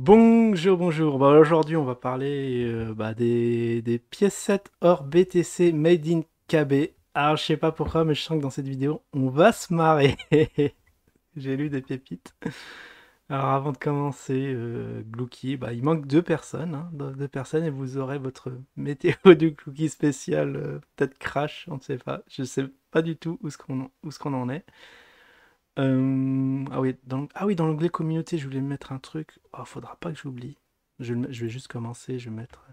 Bonjour, bonjour. Bah, aujourd'hui, on va parler des pièces 7 hors BTC Made in KB. Alors, je sais pas pourquoi, mais je sens que dans cette vidéo, on va se marrer. J'ai lu des pépites. Alors, avant de commencer, Glouki, bah, il manque deux personnes, hein, deux personnes, et vous aurez votre météo du Glouki spécial, peut-être crash, on ne sait pas. Je sais pas du tout où ce qu'on en est. Ah oui, dans l'onglet communauté, je voulais mettre un truc. Oh, faudra pas que j'oublie. Je vais juste commencer, je vais mettre.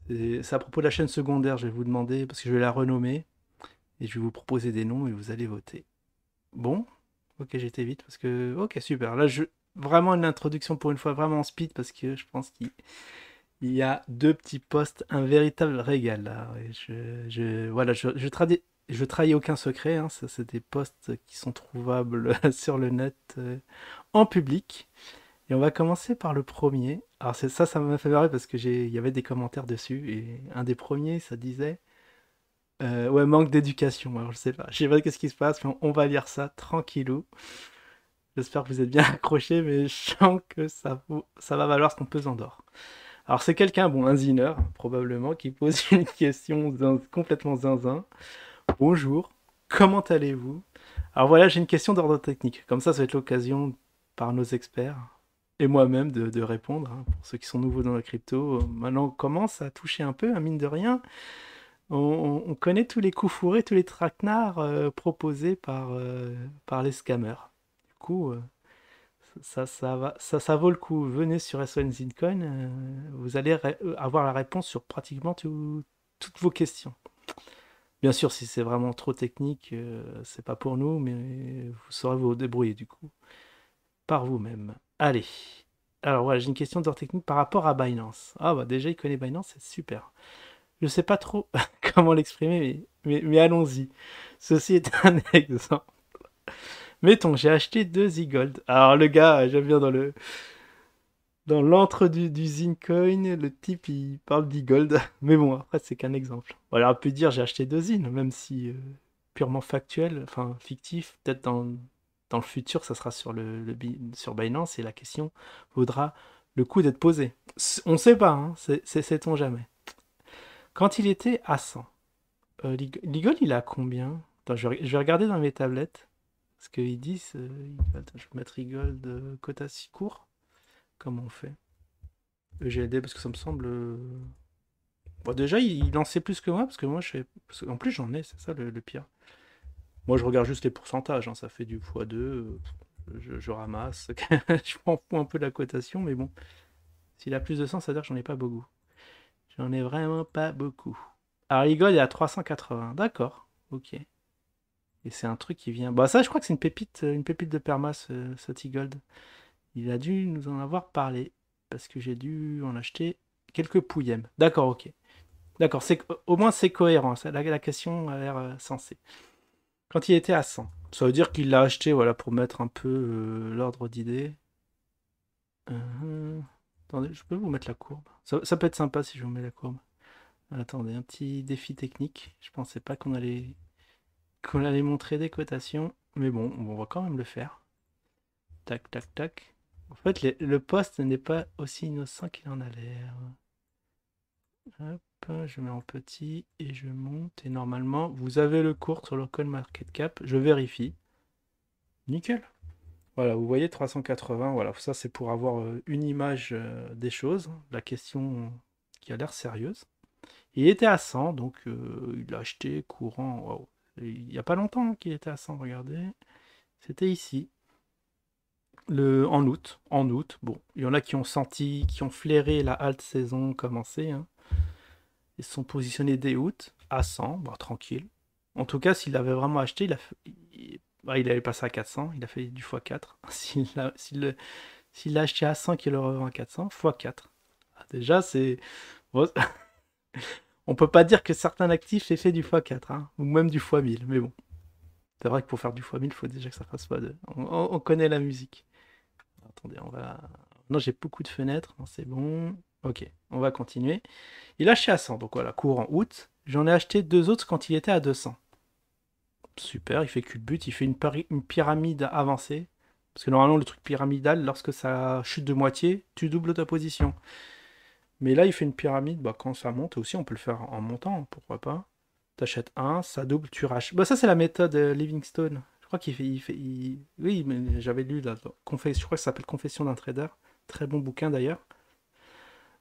C'est à propos de la chaîne secondaire, je vais vous demander, parce que je vais la renommer, et je vais vous proposer des noms et vous allez voter. Bon, ok, j'ai été vite, parce que. Ok, super. Vraiment une introduction pour une fois, vraiment en speed, parce que je pense qu'il y a deux petits posts, un véritable régal là. Ouais, voilà, je trahis aucun secret, hein, ça, c'est des posts qui sont trouvables sur le net en public. Et on va commencer par le premier. Alors ça m'a fait marrer parce que il y avait des commentaires dessus et un des premiers, ça disait ouais, manque d'éducation. Alors je sais pas qu'est-ce qui se passe, mais on va lire ça tranquillou. J'espère que vous êtes bien accrochés, mais je sens que ça va valoir son pesant d'or. Alors c'est quelqu'un, bon, un zineur, probablement, qui pose une question complètement zinzin. Bonjour, comment allez-vous? Alors voilà, j'ai une question d'ordre technique. Comme ça va être l'occasion, par nos experts, et moi-même, de répondre, hein, pour ceux qui sont nouveaux dans la crypto. Maintenant, on commence à toucher un peu, hein, mine de rien. On connaît tous les coups fourrés, tous les traquenards proposés par les scammers. Du coup, ça vaut le coup. Venez sur S1 Zincoin, vous allez avoir la réponse sur pratiquement toutes vos questions. Bien sûr, si c'est vraiment trop technique, c'est pas pour nous, mais vous saurez vous débrouiller du coup, par vous-même. Allez. Alors voilà, j'ai une question d'ordre technique par rapport à Binance. Ah bah déjà, il connaît Binance, c'est super. Je sais pas trop comment l'exprimer, mais allons-y. Ceci est un exemple. Mettons, j'ai acheté deux Z-Gold. Alors le gars, j'aime bien dans l'antre du Zincoin, le type il parle d'e-gold. Mais bon, après c'est qu'un exemple. Voilà, on peut dire j'ai acheté deux Zin, même si purement factuel, enfin fictif, peut-être dans le futur ça sera sur sur Binance et la question vaudra le coup d'être posée. On sait pas, hein, sait-on jamais. Quand il était à 100, l'e-gold il est à combien? Attends, je vais regarder dans mes tablettes. Parce qu'ils disent. Attends, je vais mettre e-gold cote à 6 cours. Comment on fait? EGLD parce que ça me semble. Bon, déjà, il en sait plus que moi, parce que moi, je fais. En plus, j'en ai, c'est ça le pire. Moi, je regarde juste les pourcentages, hein, ça fait du x2, je ramasse, je m'en fous un peu de la cotation, mais bon, s'il a plus de 100, ça veut dire que j'en ai pas beaucoup. J'en ai vraiment pas beaucoup. Alors, Eagle, il est à 380, d'accord, ok. Et c'est un truc qui vient. Bah, ça, je crois que c'est une pépite de perma, ce T-Gold. Il a dû nous en avoir parlé, parce que j'ai dû en acheter quelques pouillèmes. D'accord, ok. D'accord, au moins c'est cohérent, la question a l'air sensée. Quand il était à 100, ça veut dire qu'il l'a acheté voilà, pour mettre un peu l'ordre d'idée. Attendez, je peux vous mettre la courbe. Ça peut être sympa si je vous mets la courbe. Attendez, un petit défi technique. Je pensais pas qu'on allait montrer des cotations. Mais bon, on va quand même le faire. Tac, tac, tac. En fait, le poste n'est pas aussi innocent qu'il en a l'air. Hop, je mets en petit et je monte. Et normalement, vous avez le cours sur le CoinMarketCap. Je vérifie. Nickel. Voilà, vous voyez 380. Voilà, ça c'est pour avoir une image des choses. La question qui a l'air sérieuse. Il était à 100, donc il l'a acheté courant. Wow. Il n'y a pas longtemps hein, qu'il était à 100, regardez. C'était ici, en août. En août, bon, il y en a qui ont senti, qui ont flairé la halte saison commencer, hein. Ils se sont positionnés dès août à 100, bah, tranquille. En tout cas, s'il avait vraiment acheté, il avait passé à 400, il a fait du x4. S'il l'a acheté à 100 qu'il le revend à 400, x4. Ah, déjà, c'est. Bon, on peut pas dire que certains actifs aient fait du x4, hein, ou même du x1000, mais bon. C'est vrai que pour faire du x1000, il faut déjà que ça fasse pas de. On connaît la musique. Attendez, on va. Non, j'ai beaucoup de fenêtres, non, c'est bon. Ok, on va continuer. Il a acheté à 100, donc voilà, courant août. J'en ai acheté deux autres quand il était à 200. Super, il fait cul de but, il fait une pyramide avancée. Parce que normalement, le truc pyramidal, lorsque ça chute de moitié, tu doubles ta position. Mais là, il fait une pyramide, bah, quand ça monte aussi, on peut le faire en montant, pourquoi pas. T'achètes un, ça double, tu rachètes. Bah, ça, c'est la méthode Livingstone. Je crois Oui, mais j'avais lu là, je crois que ça s'appelle Confession d'un trader. Très bon bouquin d'ailleurs.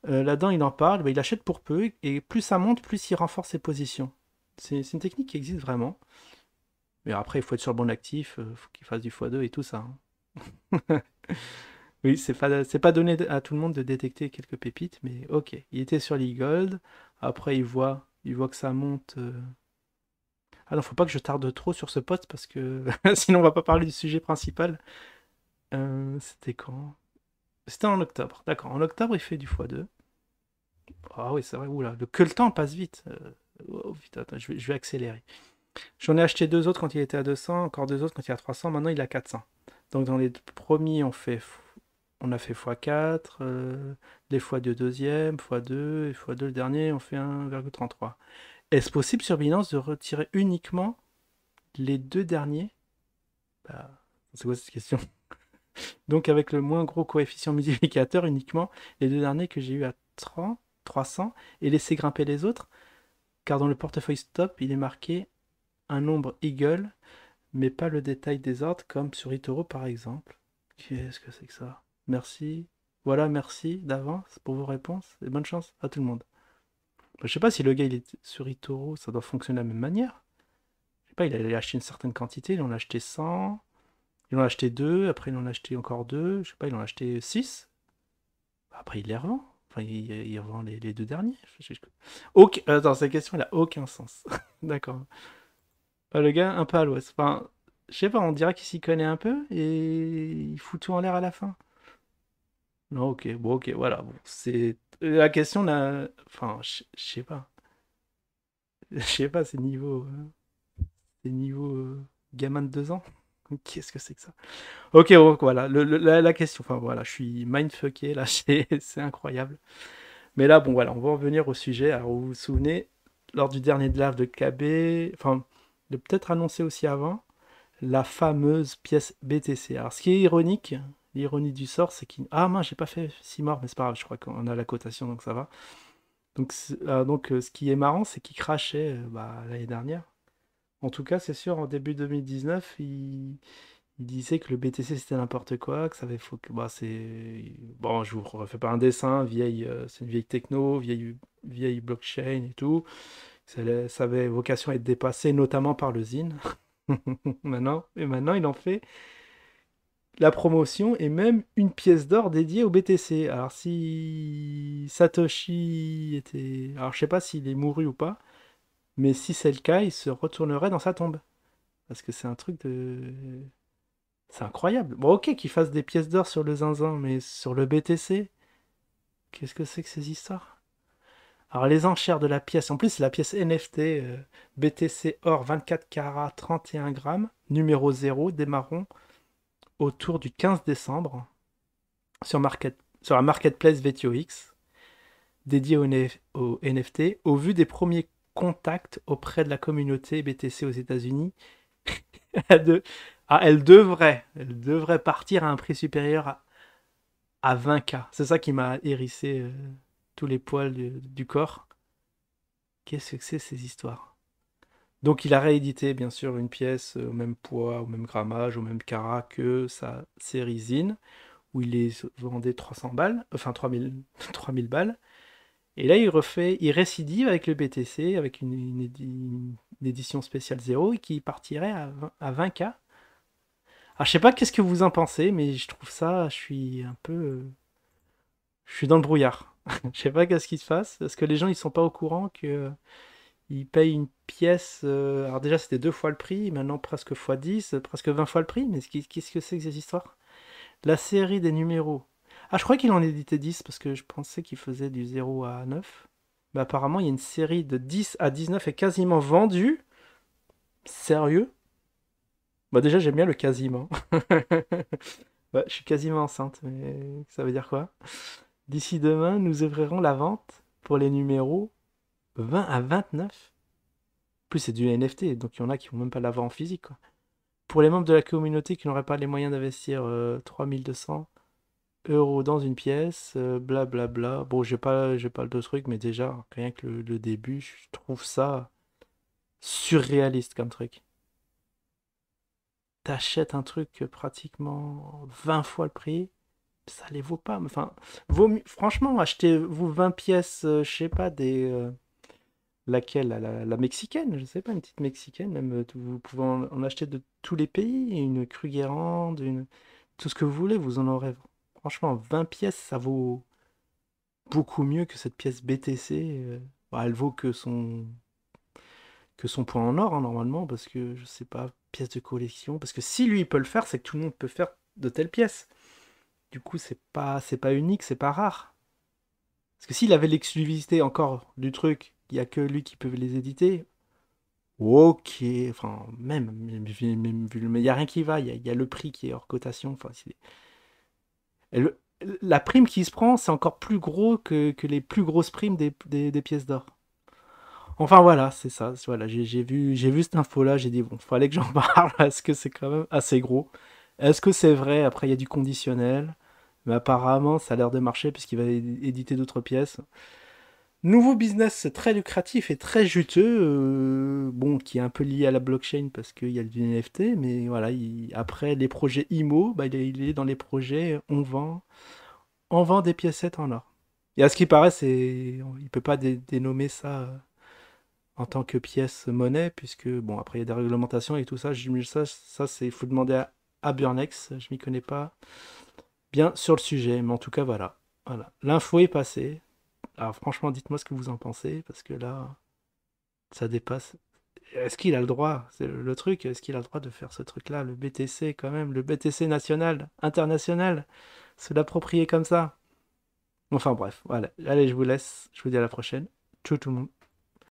Là-dedans, il en parle, bah, il achète pour peu, et plus ça monte, plus il renforce ses positions. C'est une technique qui existe vraiment. Mais après, il faut être sur le bon actif, il faut qu'il fasse du x2 et tout ça, hein. Oui, c'est pas donné à tout le monde de détecter quelques pépites, mais ok. Il était sur l'e-gold. Après, il voit que ça monte. Ah non, faut pas que je tarde trop sur ce poste parce que sinon on va pas parler du sujet principal. C'était quand? C'était en octobre. D'accord. En octobre, il fait du x2. Ah oui, c'est vrai. Oula, que le temps passe vite. Oh, vite, attends, je vais accélérer. J'en ai acheté deux autres quand il était à 200, encore deux autres quand il est à 300. Maintenant, il est à 400. Donc dans les premiers, on a fait x4, les x2 deuxième, x2, et x2 le dernier, on fait 1,33. Est-ce possible sur Binance de retirer uniquement les deux derniers? Bah, c'est quoi cette question? Donc avec le moins gros coefficient multiplicateur uniquement, les deux derniers que j'ai eu à 30, 300, et laisser grimper les autres, car dans le portefeuille stop, il est marqué un nombre eagle, mais pas le détail des ordres, comme sur eToro par exemple. Qu'est-ce que c'est que ça? Merci. Voilà, merci d'avance pour vos réponses, et bonne chance à tout le monde. Bah, je sais pas si le gars il est sur eToro, ça doit fonctionner de la même manière. Je sais pas, il a acheté une certaine quantité, il en a acheté 100, il en a acheté 2, après il en a acheté encore 2, je sais pas, il en a acheté 6. Après il les revend. Enfin, il revend les deux derniers. Attends, cette question elle a aucun sens. D'accord. Bah, le gars un peu à l'ouest. Enfin, je sais pas, on dirait qu'il s'y connaît un peu et il fout tout en l'air à la fin. Non, ok, bon, ok, voilà. Bon, c'est la question là. Enfin, je sais pas. Je sais pas, c'est niveau gamin de 2 ans. Qu'est-ce que c'est que ça? Ok, donc voilà, la question. Enfin voilà, je suis mindfucké là, c'est incroyable. Mais là, bon voilà, on va en venir au sujet. Alors vous vous souvenez, lors du dernier live de KB, enfin, de peut-être annoncer aussi avant, la fameuse pièce BTC. Alors ce qui est ironique, l'ironie du sort, c'est qu'il... Ah mince, j'ai pas fait 6 morts, mais c'est pas grave, je crois qu'on a la cotation, donc ça va. Donc, ce qui est marrant, c'est qu'il crachait bah, l'année dernière. En tout cas, c'est sûr, en début 2019, il disait que le BTC c'était n'importe quoi, que ça avait faut que bah c'est bon, je vous refais pas un dessin, c'est une vieille techno, vieille blockchain et tout. Ça avait vocation à être dépassé, notamment par le Zine. Maintenant, il en fait la promotion et même une pièce d'or dédiée au BTC. Alors si Satoshi était, alors je sais pas s'il est mouru ou pas, mais si c'est le cas, il se retournerait dans sa tombe parce que c'est un truc de c'est incroyable. Bon, ok, qu'ils fassent des pièces d'or sur le zinzin, mais sur le BTC, qu'est-ce que c'est que ces histoires? Alors, les enchères de la pièce, en plus, c'est la pièce NFT BTC or 24 carats 31 grammes, numéro 0, démarrons autour du 15 décembre sur la marketplace VTOX, dédiée au NFT, au vu des premiers contacts auprès de la communauté BTC aux États-Unis. de- elle devrait partir à un prix supérieur à 20K. C'est ça qui m'a hérissé tous les poils du corps. Qu'est-ce que c'est ces histoires? Donc il a réédité bien sûr une pièce au même poids, au même grammage, au même carat que sa série Zine, où il les vendait 300 balles, enfin 3000 balles. Et là il récidive avec le BTC, avec une édition spéciale 0 et qui partirait à 20K. Alors je sais pas qu'est-ce que vous en pensez, mais je trouve ça, je suis dans le brouillard. Je sais pas qu'est-ce qui se passe. Est-ce que les gens ils sont pas au courant que ils payent une pièce alors déjà c'était deux fois le prix, maintenant presque fois 10, presque 20 fois le prix. Mais qu'est-ce que c'est que ces histoires? La série des numéros. Ah, je crois qu'il en éditait 10 parce que je pensais qu'il faisait du 0 à 9. Mais apparemment, il y a une série de 10 à 19 est quasiment vendue. Sérieux? Bah déjà, j'aime bien le quasiment. Ouais, je suis quasiment enceinte, mais ça veut dire quoi? D'ici demain, nous ouvrirons la vente pour les numéros 20 à 29. En plus, c'est du NFT, donc il y en a qui vont même pas l'avoir en physique, quoi. Pour les membres de la communauté qui n'auraient pas les moyens d'investir 3200 € dans une pièce, blablabla. Bon, j'ai pas le truc, mais déjà, rien que le début, je trouve ça surréaliste comme truc. T'achètes un truc pratiquement 20 fois le prix, ça les vaut pas. Enfin, franchement, achetez-vous 20 pièces, je sais pas, laquelle, la mexicaine, je sais pas, une petite mexicaine, même, vous pouvez en acheter de tous les pays, une Krugerrand, tout ce que vous voulez, vous en aurez. Franchement, 20 pièces, ça vaut beaucoup mieux que cette pièce BTC. Bah, elle vaut que son point en or, hein, normalement, parce que, je sais pas, pièce de collection. Parce que si lui, il peut le faire, c'est que tout le monde peut faire de telles pièces. Du coup, c'est pas unique, c'est pas rare. Parce que s'il avait l'exclusivité encore du truc, il y a que lui qui peut les éditer. Ok, enfin, mais il n'y a rien qui va, il y a le prix qui est hors cotation. Enfin, et la prime qui se prend, c'est encore plus gros que les plus grosses primes des pièces d'or. Enfin voilà, c'est ça. Voilà, j'ai vu cette info-là, j'ai dit bon, fallait que j'en parle. Est-ce que c'est quand même assez gros? Est-ce que c'est vrai? Après, il y a du conditionnel. Mais apparemment, ça a l'air de marcher puisqu'il va éditer d'autres pièces. Nouveau business très lucratif et très juteux, bon, qui est un peu lié à la blockchain parce qu'il y a du NFT, mais voilà, après les projets IMO, bah, il est dans les projets, on vend des piécettes en or. Et à ce qui paraît, il peut pas dénommer ça en tant que pièce monnaie, puisque, bon, après il y a des réglementations et tout ça, ça c'est, il faut demander à Burnex, je m'y connais pas bien sur le sujet, mais en tout cas, voilà. Voilà. L'info est passée. Alors franchement, dites-moi ce que vous en pensez, parce que là, ça dépasse. Est-ce qu'il a le droit? C'est le truc, est-ce qu'il a le droit de faire ce truc-là? Le BTC quand même, le BTC national, international, se l'approprier comme ça. Enfin bref, voilà. Allez, je vous laisse. Je vous dis à la prochaine. Ciao tout le monde.